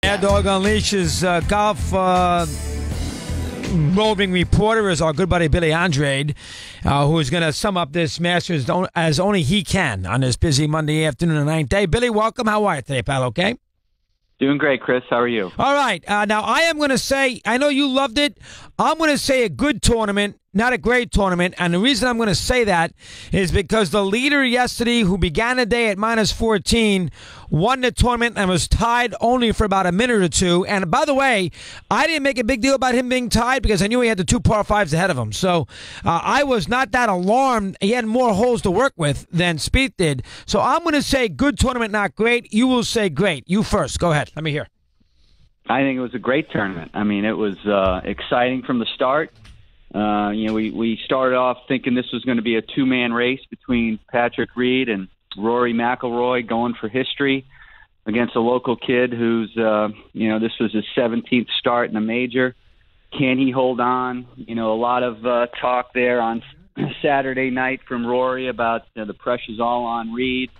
Mad Dog Unleashes golf roving reporter is our good buddy Billy Andrade, who is going to sum up this Masters as only he can on this busy Monday afternoon and ninth day. Billy, welcome. How are you today, pal? Okay? Doing great, Chris. How are you? All right. Now, I am going to say, I know you loved it. I'm going to say a good tournament, not a great tournament. And the reason I'm going to say that is because the leader yesterday, who began the day at minus 14, won the tournament and was tied only for about a minute or two. And by the way, I didn't make a big deal about him being tied because I knew he had the two par fives ahead of him. So I was not that alarmed. He had more holes to work with than Spieth did. So I'm going to say good tournament, not great. You will say great. You first. Go ahead. Let me hear. I think it was a great tournament. I mean, it was exciting from the start. We started off thinking this was going to be a two-man race between Patrick Reed and Rory McIlroy going for history against a local kid who's, this was his 17th start in a major. Can he hold on? A lot of talk there on Saturday night from Rory about the pressure's all on Reed.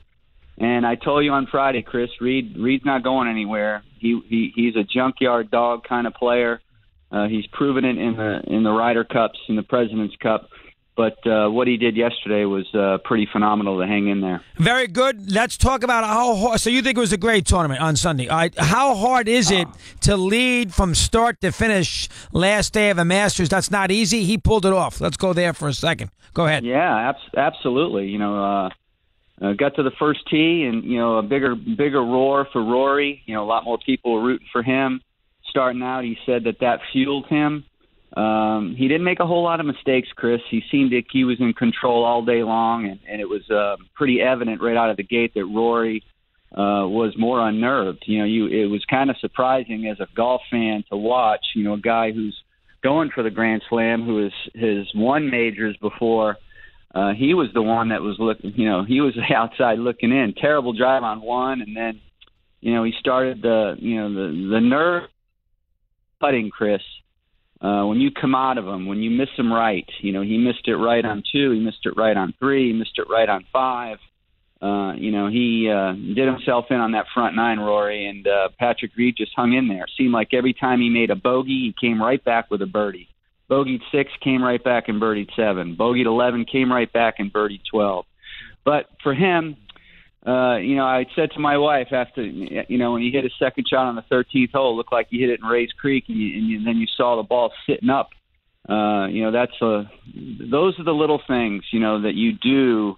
And I told you on Friday, Chris, Reed's not going anywhere. He's a junkyard dog kind of player. He's proven it in the Ryder Cups, in the President's Cup. But what he did yesterday was pretty phenomenal to hang in there. Very good. Let's talk about how hard. So you think it was a great tournament on Sunday. All right. How hard is it to lead from start to finish last day of a Masters? That's not easy. He pulled it off. Let's go there for a second. Go ahead. Yeah, absolutely. Got to the first tee and, a bigger roar for Rory. A lot more people were rooting for him. Starting out, he said that fueled him. He didn't make a whole lot of mistakes, Chris. He seemed like he was in control all day long, and it was pretty evident right out of the gate that Rory was more unnerved. It was kind of surprising as a golf fan to watch, a guy who's going for the Grand Slam, who has won majors before. He was the one that was looking, he was outside looking in. Terrible drive on one, and then, he started the nerve putting, Chris. When you come out of him, when you miss him right, he missed it right on 2, he missed it right on 3, he missed it right on 5. He did himself in on that front 9, Rory, and Patrick Reed just hung in there. Seemed like every time he made a bogey, he came right back with a birdie. Bogeyed 6, came right back and birdied 7. Bogeyed 11, came right back and birdied 12. But for him, I said to my wife after, when he hit his second shot on the 13th hole, it looked like he hit it in Rays Creek, and then you saw the ball sitting up. Those are the little things, that you do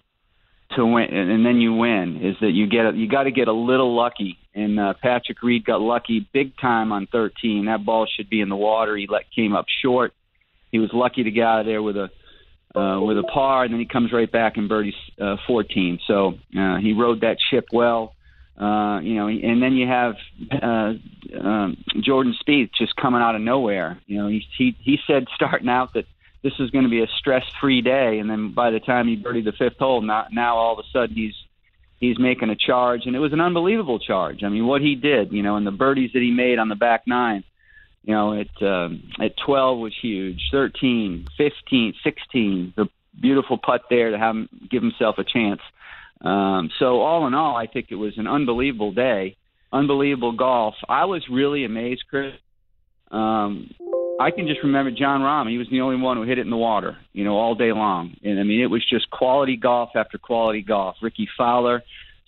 to win, and then you win. Is that you got to get a little lucky, and Patrick Reed got lucky big time on 13. That ball should be in the water. He came up short. He was lucky to get out of there with a par, and then he comes right back and birdies 14. So he rode that ship well, and then you have Jordan Spieth just coming out of nowhere. He said starting out that this was going to be a stress-free day, and then by the time he birdied the 5th hole, now all of a sudden he's making a charge, and it was an unbelievable charge. I mean, what he did, and the birdies that he made on the back 9. At 12 was huge, 13, 15, 16, the beautiful putt there to have him give himself a chance. So all in all, I think it was an unbelievable day, unbelievable golf. I was really amazed, Chris. I can just remember John Rahm. He was the only one who hit it in the water, all day long. And, I mean, it was just quality golf after quality golf. Ricky Fowler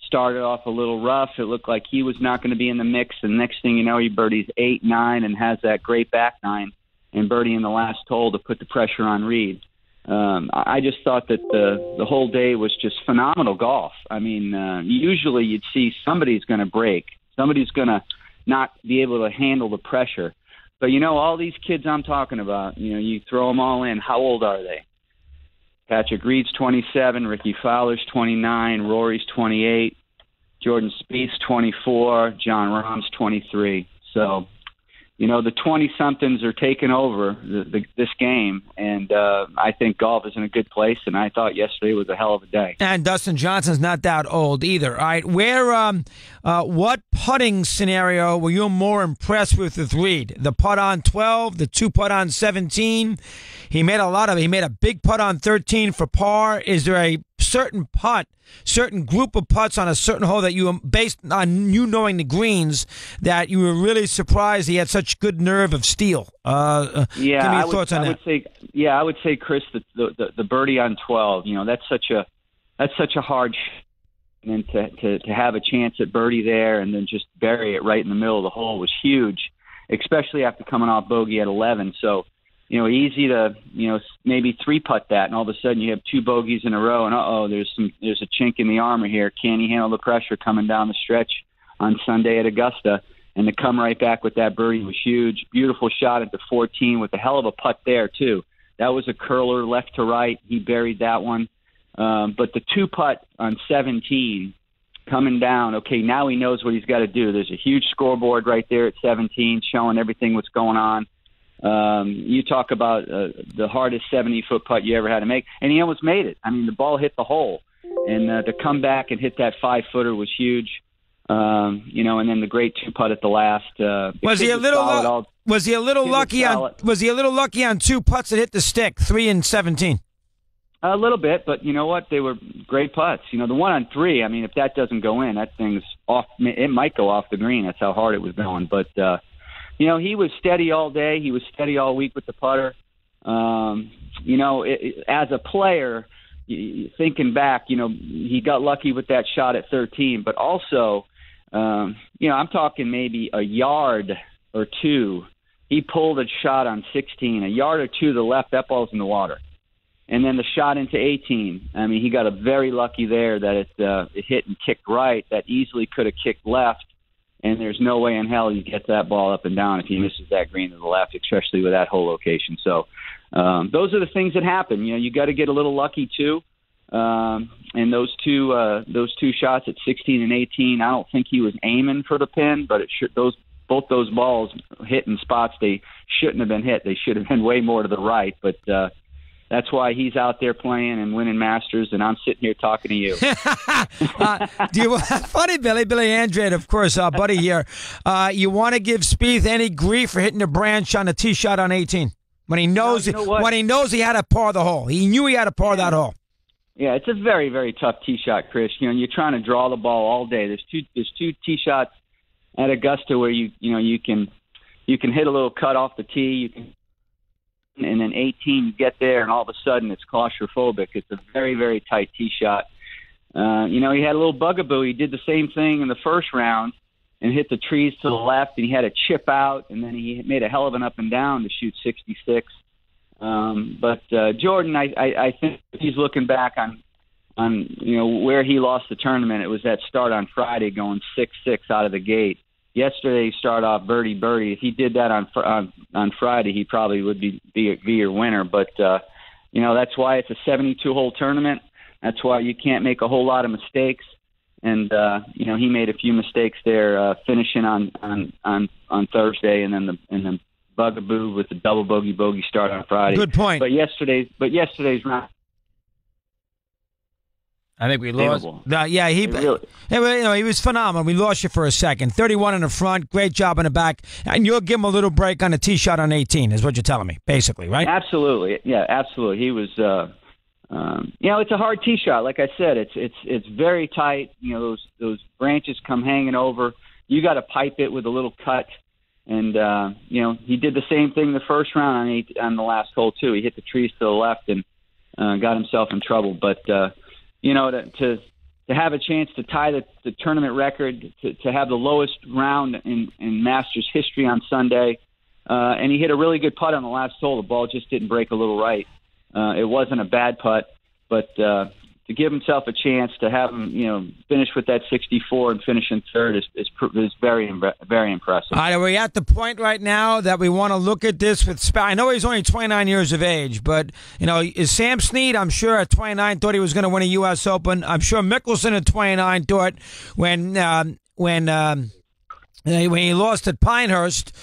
started off a little rough. It looked like he was not going to be in the mix. And next thing you know, he birdies 8, 9, and has that great back 9 and birdie in the last hole to put the pressure on Reed. I just thought that the whole day was just phenomenal golf. I mean, usually you'd see somebody's going to break. Somebody's going to not be able to handle the pressure. But, all these kids I'm talking about, you throw them all in. How old are they? Patrick Reed's 27, Ricky Fowler's 29, Rory's 28, Jordan Spieth's 24, John Rahm's 23. So, the 20-somethings are taking over this game, and I think golf is in a good place, and I thought yesterday was a hell of a day. And Dustin Johnson's not that old either. All right, what putting scenario were you more impressed with Reed? The putt on 12, the 2 putt on 17? He made a big putt on 13 for par. Is there a certain group of putts on a certain hole that you, based on you knowing the greens, that you were really surprised he had such good nerve of steel? Give me your thoughts on that. I would say, Chris, the birdie on 12. That's such a hard and to have a chance at birdie there and then just bury it right in the middle of the hole was huge, especially after coming off bogey at 11. So, easy to, maybe three-putt that, and all of a sudden you have two bogeys in a row, and there's a chink in the armor here. Can he handle the pressure coming down the stretch on Sunday at Augusta? And to come right back with that birdie was huge. Beautiful shot at the 14 with a hell of a putt there, too. That was a curler left to right. He buried that one. But the two-putt on 17 coming down, okay, now he knows what he's got to do. There's a huge scoreboard right there at 17 showing everything what's going on. You talk about the hardest 70-foot putt you ever had to make, and he almost made it. I mean, the ball hit the hole, and to come back and hit that 5-footer was huge. And then the great two-putt at the last. Was he a little lucky on two putts that hit the stick, 3 and 17? A little bit, but you know what? They were great putts. The one on 3, I mean, if that doesn't go in, that thing's off. It might go off the green. That's how hard it was going. But, he was steady all day. He was steady all week with the putter. As a player, thinking back, he got lucky with that shot at 13. But also, I'm talking maybe a yard or two. He pulled a shot on 16, a yard or two to the left. That ball's in the water. And then the shot into 18, I mean, he got a very lucky there that it hit and kicked right. That easily could have kicked left, and there's no way in hell he gets that ball up and down if he misses that green to the left, especially with that hole location. So those are the things that happen. You got to get a little lucky too. And those two shots at 16 and 18, I don't think he was aiming for the pin, but both those balls hit in spots they shouldn't have been hit. They should have been way more to the right, but. That's why he's out there playing and winning Masters, and I'm sitting here talking to you. Funny, Billy Andrade, of course, buddy here. You want to give Spieth any grief for hitting the branch on the tee shot on 18 when he knows he had to par the hole. He knew he had to par that hole. Yeah, it's a very, very tough tee shot, Chris. You're trying to draw the ball all day. There's two tee shots at Augusta where you can hit a little cut off the tee. And then 18, you get there, and all of a sudden it's claustrophobic. It's a very, very tight tee shot. He had a little bugaboo. He did the same thing in the first round and hit the trees to the left, and he had a chip out, and then he made a hell of an up and down to shoot 66. But Jordan, I think he's looking back on where he lost the tournament. It was that start on Friday going 6-6 out of the gate. Yesterday, he started off birdie. If he did that on Friday, he probably would be your winner. But that's why it's a 72-hole tournament. That's why you can't make a whole lot of mistakes. And he made a few mistakes there, finishing on Thursday, and then the bugaboo with the double bogey start on Friday. Good point. But yesterday's round. I think we lost. He was phenomenal. We lost you for a second. 31 in the front, great job in the back, and you'll give him a little break on the tee shot on 18, is what you're telling me, basically, right? Absolutely, yeah, absolutely. He was, it's a hard tee shot. Like I said, it's very tight. Those branches come hanging over. You got to pipe it with a little cut, and he did the same thing the first round on the last hole too. He hit the trees to the left and got himself in trouble, but. To have a chance to tie the tournament record, to have the lowest round in Masters history on Sunday, and he hit a really good putt on the last hole. The ball just didn't break a little right. It wasn't a bad putt, but to give himself a chance to have him, finish with that 64 and finish in third is very, very impressive. All right, are we at the point right now that we want to look at this with Spieth? I know he's only 29 years of age, but, is Sam Snead, I'm sure, at 29 thought he was going to win a U.S. Open. I'm sure Mickelson at 29 thought when he lost at Pinehurst,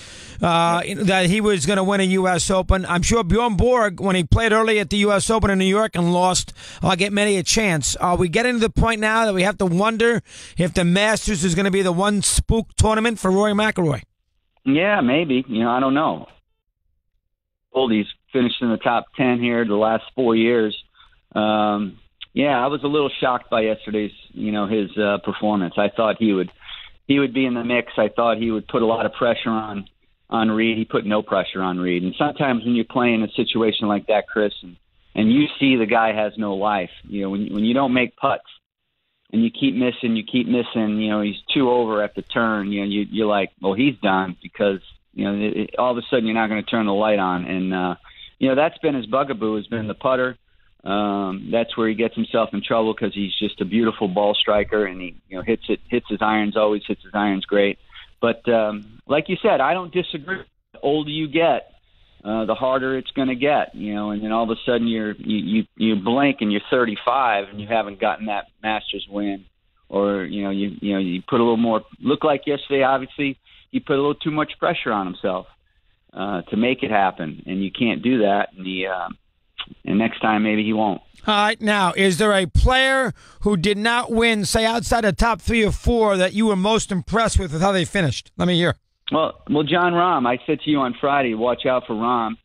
that he was going to win a U.S. Open. I'm sure Bjorn Borg, when he played early at the U.S. Open in New York and lost, get many a chance. Are we getting to the point now that we have to wonder if the Masters is going to be the one spook tournament for Rory McIlroy? Yeah, maybe. I don't know. He's finished in the top 10 here the last 4 years. Yeah, I was a little shocked by yesterday's, his performance. I thought he would be in the mix. I thought he would put a lot of pressure on Reed. He put no pressure on Reed. And sometimes when you're playing a situation like that, Chris, and you see the guy has no life, when you don't make putts and you keep missing, he's 2 over at the turn, you're like, well, he's done because, all of a sudden you're not going to turn the light on. And, that's been his bugaboo, has been the putter. That's where he gets himself in trouble because he's just a beautiful ball striker, and he hits his irons great. But like you said, I don't disagree. The older you get, the harder it's going to get. And then all of a sudden you blink and you're 35 and you haven't gotten that Masters win, or you put a little more. Look like yesterday, obviously, he put a little too much pressure on himself to make it happen, and you can't do that. And next time, maybe he won't. All right. Now, is there a player who did not win, say, outside the top 3 or 4, that you were most impressed with how they finished? Let me hear. Well, John Rahm. I said to you on Friday, watch out for Rahm.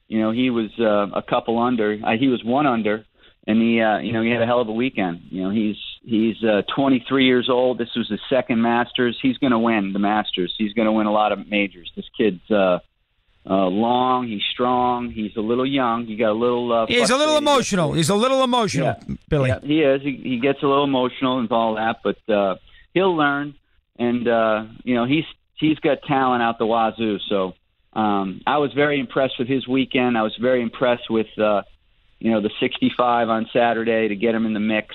He was a couple under. He was 1 under, and he had a hell of a weekend. He's 23 years old. This was his second Masters. He's going to win the Masters. He's going to win a lot of majors. This kid's long, he's strong, he's a little young. He got a little. He's a little emotional. Yeah. Billy. Yeah, he is. He gets a little emotional and all that, but he'll learn. And he's got talent out the wazoo. So I was very impressed with his weekend. I was very impressed with the 65 on Saturday to get him in the mix.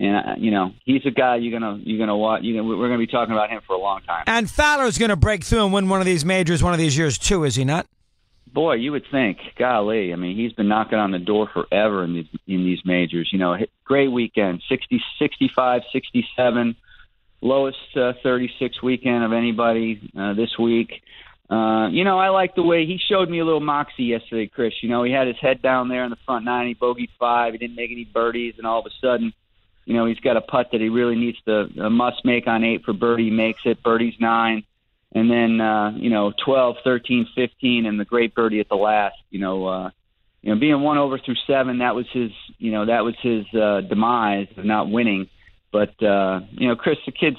And he's a guy you're gonna watch. We're gonna be talking about him for a long time. And Fowler's gonna break through and win one of these majors one of these years too, is he not? Boy, you would think. Golly, I mean, he's been knocking on the door forever in these majors. Great weekend, 60, 65, 67, lowest 36 weekend of anybody this week. I like the way he showed me a little moxie yesterday, Chris. He had his head down there in the front 9. He bogeyed 5. He didn't make any birdies, and all of a sudden, he's got a putt that he really needs to must make on 8 for birdie. He makes it. Birdie's 9. And then, 12, 13, 15, and the great birdie at the last. Being 1 over through 7, that was his demise of not winning. But, Chris, the kid's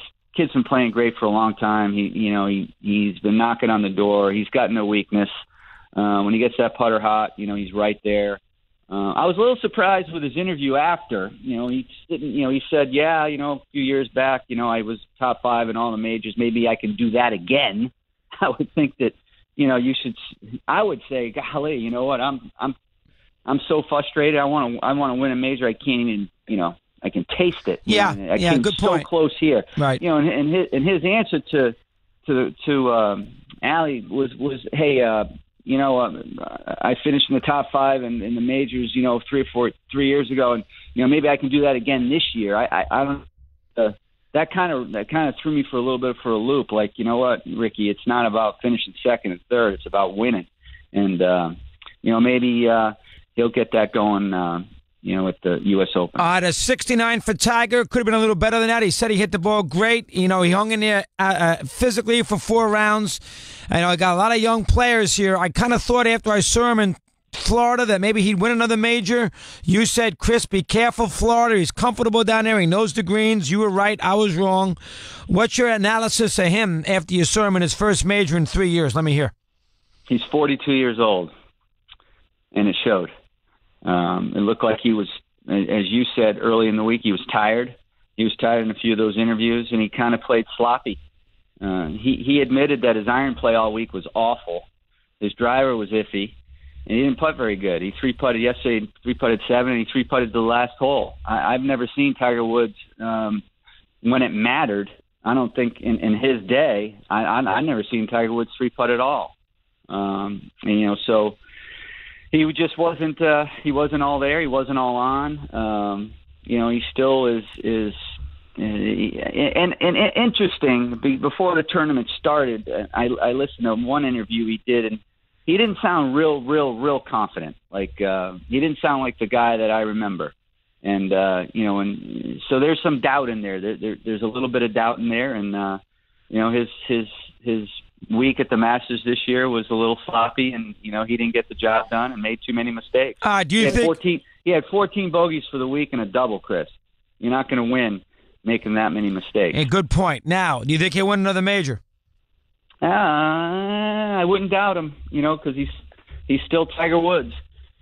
been playing great for a long time. He's been knocking on the door. He's got no weakness. When he gets that putter hot, he's right there. I was a little surprised with his interview after. He said, yeah, a few years back, I was top 5 in all the majors. Maybe I can do that again. I would think that, you should. I would say, golly, you know what? I'm so frustrated. I want to win a major. I can't even, I can taste it. Yeah, good point. So close here, right? And his answer to Allie was, hey. I finished in the top 5 in the majors, 3 years ago, and maybe I can do that again this year. I don't. That kind of threw me for a little bit for a loop. Like, you know what, Ricky, it's not about finishing second and third; it's about winning. And maybe he'll get that going. At the U.S. Open. The 69 for Tiger could have been a little better than that. He said he hit the ball great. He hung in there physically for 4 rounds. I got a lot of young players here. I kind of thought after I saw him in Florida that maybe he'd win another major. You said, Chris, be careful, Florida. He's comfortable down there. He knows the greens. You were right. I was wrong. What's your analysis of him after you saw him in his first major in 3 years? Let me hear. He's 42 years old, and it showed. It looked like he was, as you said early in the week, he was tired. He was tired in a few of those interviews, and he kind of played sloppy. He admitted that his iron play all week was awful. His driver was iffy, and he didn't putt very good. He 3-putted yesterday, 3-putted 7, and he 3-putted the last hole. I've never seen Tiger Woods when it mattered. I don't think in his day, I've never seen Tiger Woods 3-putt at all. So he just wasn't. He wasn't all there. He wasn't all on. He still is. And interesting. Before the tournament started, I listened to one interview he did, and he didn't sound real confident. Like he didn't sound like the guy that I remember. And and so there's some doubt in there. There's a little bit of doubt in there, and his week at the Masters this year was a little sloppy, and he didn't get the job done and made too many mistakes. Do you think he had 14 bogeys for the week and a double, Chris. You're not going to win making that many mistakes. A good point. Now, do you think he'll win another major? I wouldn't doubt him, because he's still Tiger Woods.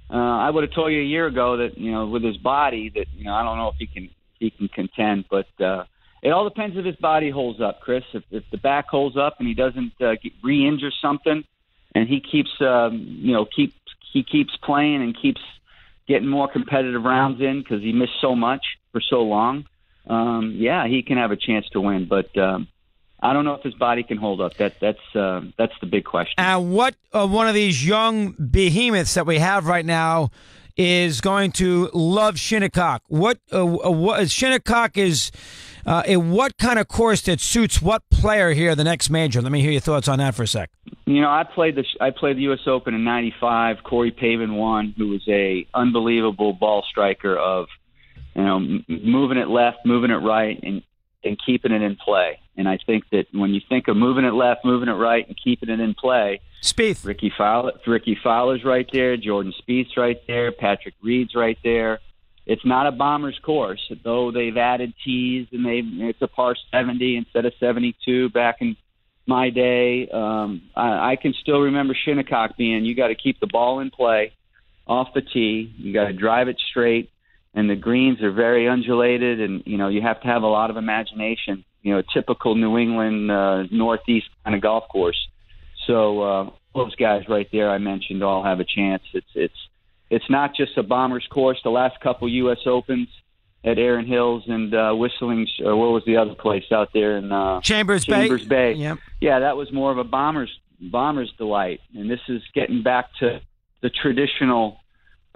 I would have told you a year ago that, with his body that, I don't know if he can contend, but it all depends if his body holds up, Chris. If the back holds up and he doesn't re-injure something, and he keeps keeps playing and keeps getting more competitive rounds in because he missed so much for so long, he can have a chance to win. But I don't know if his body can hold up. That's the big question. And what one of these young behemoths that we have right now is going to love Shinnecock? What Shinnecock is? What kind of course that suits what player here the next major? Let me hear your thoughts on that for a sec. I played the U.S. Open in '95. Corey Pavin won, who was a unbelievable ball striker of, moving it left, moving it right, and keeping it in play. And I think that when you think of moving it left, moving it right, and keeping it in play, Spieth, Ricky Fowler's right there, Jordan Spieth's right there, Patrick Reed's right there. It's not a bomber's course, though they've added tees and it's a par 70 instead of 72 back in my day. I can still remember Shinnecock being, you got to keep the ball in play off the tee. You got to drive it straight, and the greens are very undulated, and, you have to have a lot of imagination, a typical New England, Northeast kind of golf course. So those guys right there I mentioned all have a chance. It's not just a bomber's course. The last couple U.S. Opens at Erin Hills and Whistling, or what was the other place out there in Chambers Bay? Yep. Yeah, that was more of a bomber's delight. And this is getting back to the traditional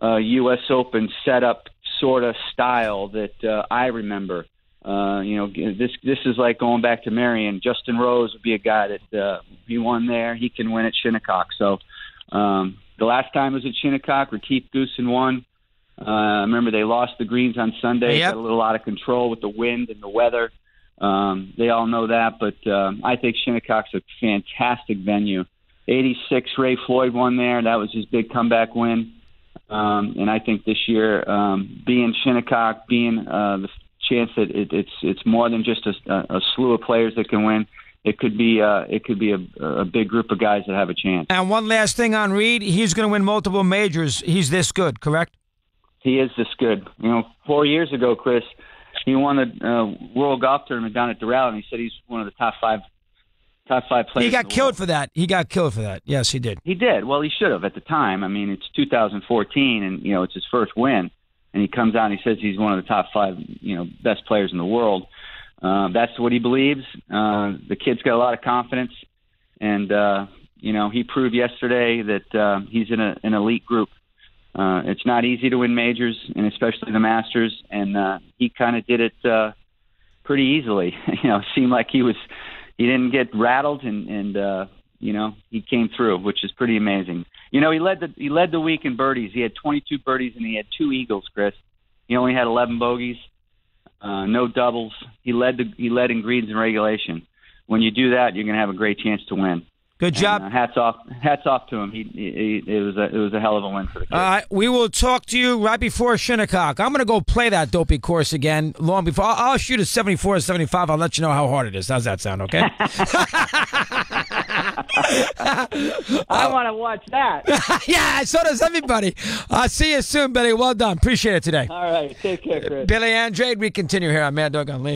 U.S. Open setup sort of style that I remember. This is like going back to Marion. Justin Rose would be a guy that he won there. He can win at Shinnecock. So the last time was at Shinnecock. Retief Goosen won. I remember they lost the greens on Sunday. Yep. Got a little out of control with the wind and the weather. They all know that, but I think Shinnecock's a fantastic venue. 86, Ray Floyd won there. That was his big comeback win. And I think this year, being Shinnecock, being the chance that it's more than just a slew of players that can win. It could be a big group of guys that have a chance. And one last thing on Reed, he's going to win multiple majors. He's this good, correct? He is this good. 4 years ago, Chris, he won the World Golf Tournament down at Doral, and he said he's one of the top five players. He got killed for that. Yes, he did. He did. Well, he should have at the time. I mean, it's 2014, and it's his first win, and he comes out and he says he's one of the top five, best players in the world. That's what he believes. The kid's got a lot of confidence, and he proved yesterday that he's in an elite group. It's not easy to win majors, and especially the Masters, and he kind of did it pretty easily. It seemed like he didn't get rattled, and he came through, which is pretty amazing. He led the week in birdies. He had 22 birdies, and he had 2 eagles, Chris. He only had 11 bogeys. No doubles. He led in greens and regulation. When you do that, you're going to have a great chance to win. Good job. And, hats off to him. It was a hell of a win for the kid. All right, we will talk to you right before Shinnecock. I'm going to go play that dopey course again long before. I'll shoot a 74 or 75. I'll let you know how hard it is. How's that sound? Okay. I want to watch that. Yeah, so does everybody. I'll see you soon, Billy. Well done. Appreciate it today. All right, take care, Chris. Billy Andrade. We continue here on Mad Dog on Lean.